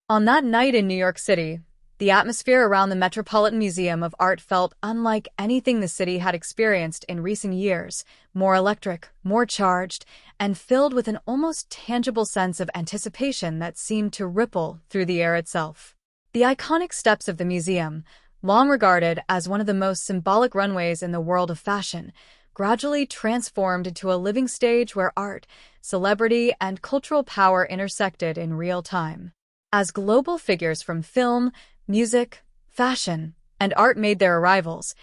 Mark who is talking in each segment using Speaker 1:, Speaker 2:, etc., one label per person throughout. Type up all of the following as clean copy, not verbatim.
Speaker 1: On that night in New York City, the atmosphere around the Metropolitan Museum of Art felt unlike anything the city had experienced in recent years, more electric, more charged, and filled with an almost tangible sense of anticipation that seemed to ripple through the air itself. The iconic steps of the museum, long regarded as one of the most symbolic runways in the world of fashion, gradually transformed into a living stage where art, celebrity, and cultural power intersected in real time. As global figures from film, music, fashion, and art made their arrivals,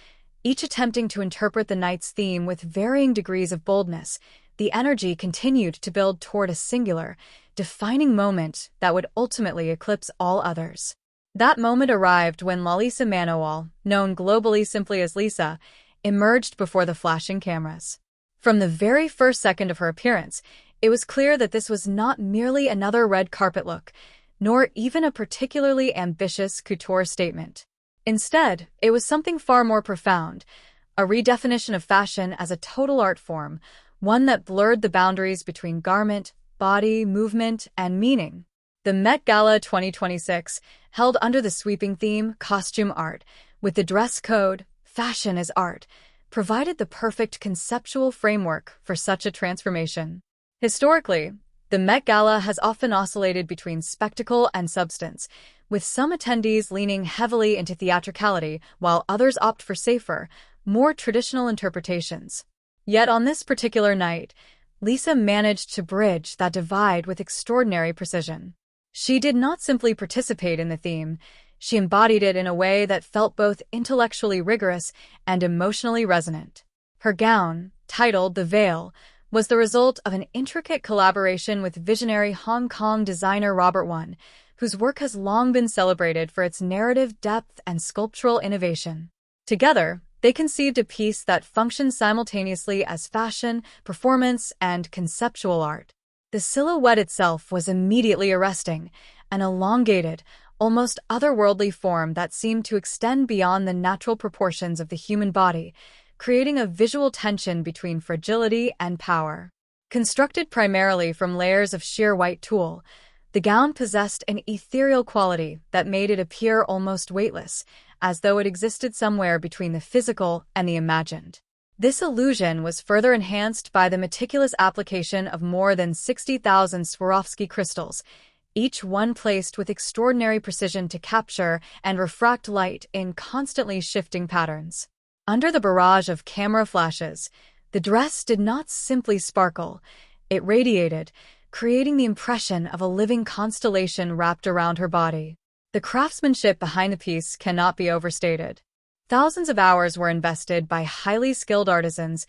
Speaker 1: each attempting to interpret the night's theme with varying degrees of boldness, the energy continued to build toward a singular, defining moment that would ultimately eclipse all others. That moment arrived when Lalisa Manoel, known globally simply as Lisa, emerged before the flashing cameras. From the very first second of her appearance, it was clear that this was not merely another red carpet look, nor even a particularly ambitious couture statement. Instead, it was something far more profound, a redefinition of fashion as a total art form, one that blurred the boundaries between garment, body, movement, and meaning. The Met Gala 2026, held under the sweeping theme Costume Art, with the dress code Fashion is Art, provided the perfect conceptual framework for such a transformation. Historically, the Met Gala has often oscillated between spectacle and substance, with some attendees leaning heavily into theatricality while others opt for safer, more traditional interpretations. Yet on this particular night, Lisa managed to bridge that divide with extraordinary precision. She did not simply participate in the theme, she embodied it in a way that felt both intellectually rigorous and emotionally resonant. Her gown, titled The Veil, was the result of an intricate collaboration with visionary Hong Kong designer Robert One, whose work has long been celebrated for its narrative depth and sculptural innovation. Together, they conceived a piece that functioned simultaneously as fashion, performance, and conceptual art. The silhouette itself was immediately arresting, an elongated, almost otherworldly form that seemed to extend beyond the natural proportions of the human body, creating a visual tension between fragility and power. Constructed primarily from layers of sheer white tulle, the gown possessed an ethereal quality that made it appear almost weightless, as though it existed somewhere between the physical and the imagined. This illusion was further enhanced by the meticulous application of more than 60,000 Swarovski crystals, each one placed with extraordinary precision to capture and refract light in constantly shifting patterns. Under the barrage of camera flashes, the dress did not simply sparkle, it radiated, creating the impression of a living constellation wrapped around her body. The craftsmanship behind the piece cannot be overstated. Thousands of hours were invested by highly skilled artisans,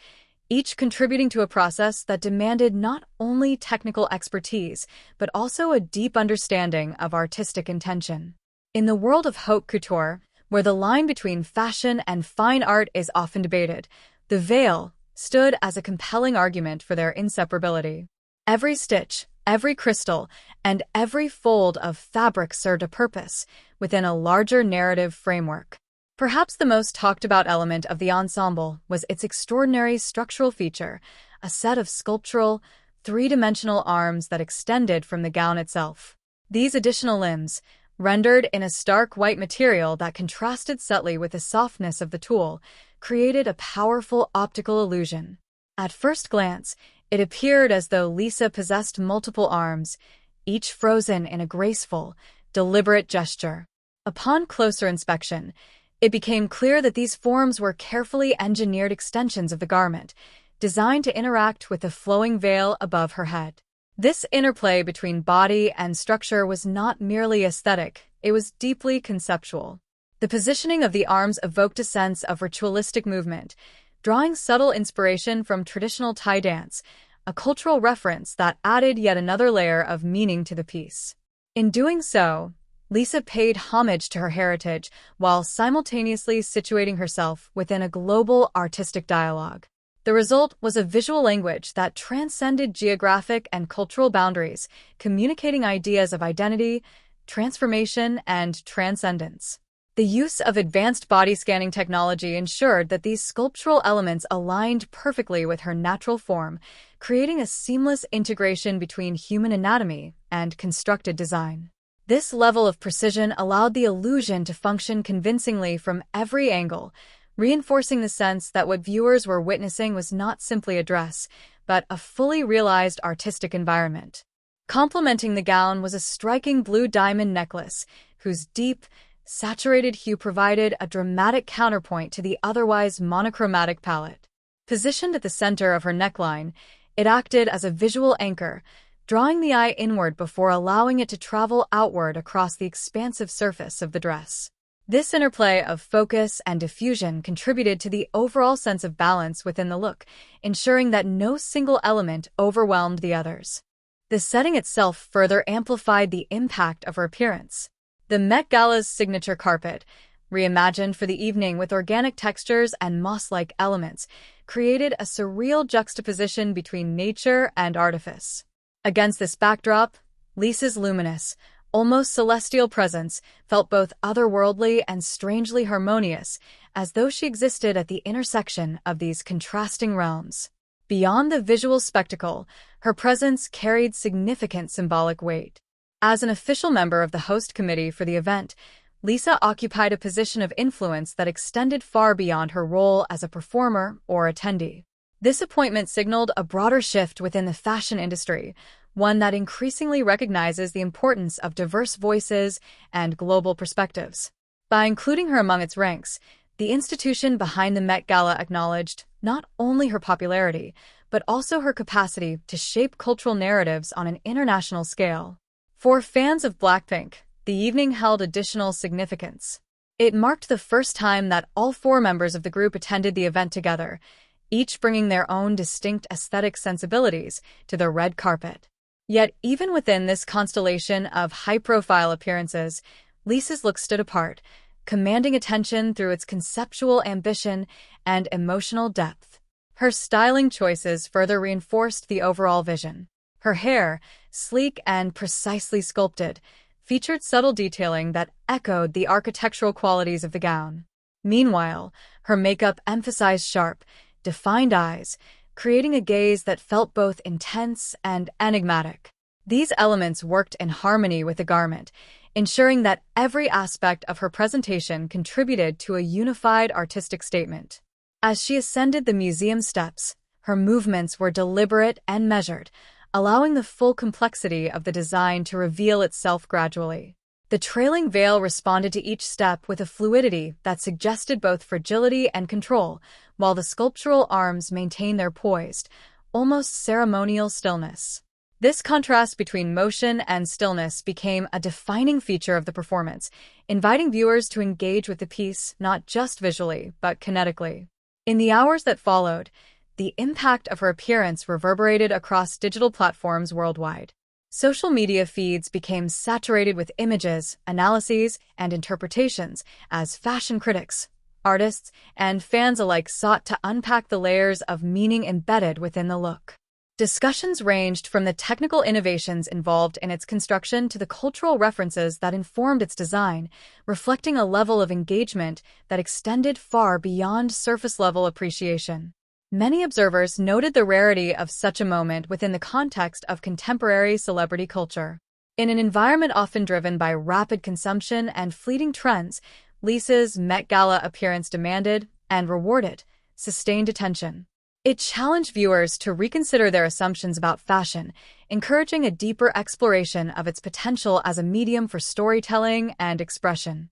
Speaker 1: each contributing to a process that demanded not only technical expertise, but also a deep understanding of artistic intention. In the world of haute couture, where the line between fashion and fine art is often debated, the veil stood as a compelling argument for their inseparability. Every stitch, every crystal, and every fold of fabric served a purpose within a larger narrative framework. Perhaps the most talked about element of the ensemble was its extraordinary structural feature, a set of sculptural, three-dimensional arms that extended from the gown itself. These additional limbs, rendered in a stark white material that contrasted subtly with the softness of the tulle, created a powerful optical illusion. At first glance, it appeared as though Lisa possessed multiple arms, each frozen in a graceful, deliberate gesture. Upon closer inspection, it became clear that these forms were carefully engineered extensions of the garment, designed to interact with the flowing veil above her head. This interplay between body and structure was not merely aesthetic, it was deeply conceptual. The positioning of the arms evoked a sense of ritualistic movement, drawing subtle inspiration from traditional Thai dance, a cultural reference that added yet another layer of meaning to the piece. In doing so, Lisa paid homage to her heritage while simultaneously situating herself within a global artistic dialogue. The result was a visual language that transcended geographic and cultural boundaries, communicating ideas of identity, transformation, and transcendence. The use of advanced body scanning technology ensured that these sculptural elements aligned perfectly with her natural form, creating a seamless integration between human anatomy and constructed design. This level of precision allowed the illusion to function convincingly from every angle, reinforcing the sense that what viewers were witnessing was not simply a dress, but a fully realized artistic environment. Complementing the gown was a striking blue diamond necklace, whose deep, saturated hue provided a dramatic counterpoint to the otherwise monochromatic palette. Positioned at the center of her neckline, it acted as a visual anchor, drawing the eye inward before allowing it to travel outward across the expansive surface of the dress. This interplay of focus and diffusion contributed to the overall sense of balance within the look, ensuring that no single element overwhelmed the others. The setting itself further amplified the impact of her appearance. The Met Gala's signature carpet, reimagined for the evening with organic textures and moss-like elements, created a surreal juxtaposition between nature and artifice. Against this backdrop, Lisa's luminous, almost celestial presence felt both otherworldly and strangely harmonious, as though she existed at the intersection of these contrasting realms. Beyond the visual spectacle, her presence carried significant symbolic weight. As an official member of the host committee for the event, Lisa occupied a position of influence that extended far beyond her role as a performer or attendee. This appointment signaled a broader shift within the fashion industry, one that increasingly recognizes the importance of diverse voices and global perspectives. By including her among its ranks, the institution behind the Met Gala acknowledged not only her popularity, but also her capacity to shape cultural narratives on an international scale. For fans of Blackpink, the evening held additional significance. It marked the first time that all four members of the group attended the event together, each bringing their own distinct aesthetic sensibilities to the red carpet. Yet even within this constellation of high-profile appearances, Lisa's look stood apart, commanding attention through its conceptual ambition and emotional depth. Her styling choices further reinforced the overall vision. Her hair, sleek and precisely sculpted, featured subtle detailing that echoed the architectural qualities of the gown. Meanwhile, her makeup emphasized sharp, defined eyes, creating a gaze that felt both intense and enigmatic. These elements worked in harmony with the garment, ensuring that every aspect of her presentation contributed to a unified artistic statement. As she ascended the museum steps, her movements were deliberate and measured, allowing the full complexity of the design to reveal itself gradually. The trailing veil responded to each step with a fluidity that suggested both fragility and control, while the sculptural arms maintained their poised, almost ceremonial stillness. This contrast between motion and stillness became a defining feature of the performance, inviting viewers to engage with the piece not just visually, but kinetically. In the hours that followed, the impact of her appearance reverberated across digital platforms worldwide. Social media feeds became saturated with images, analyses, and interpretations as fashion critics, artists, and fans alike sought to unpack the layers of meaning embedded within the look. Discussions ranged from the technical innovations involved in its construction to the cultural references that informed its design, reflecting a level of engagement that extended far beyond surface-level appreciation. Many observers noted the rarity of such a moment within the context of contemporary celebrity culture. In an environment often driven by rapid consumption and fleeting trends, Lisa's Met Gala appearance demanded, and rewarded, sustained attention. It challenged viewers to reconsider their assumptions about fashion, encouraging a deeper exploration of its potential as a medium for storytelling and expression.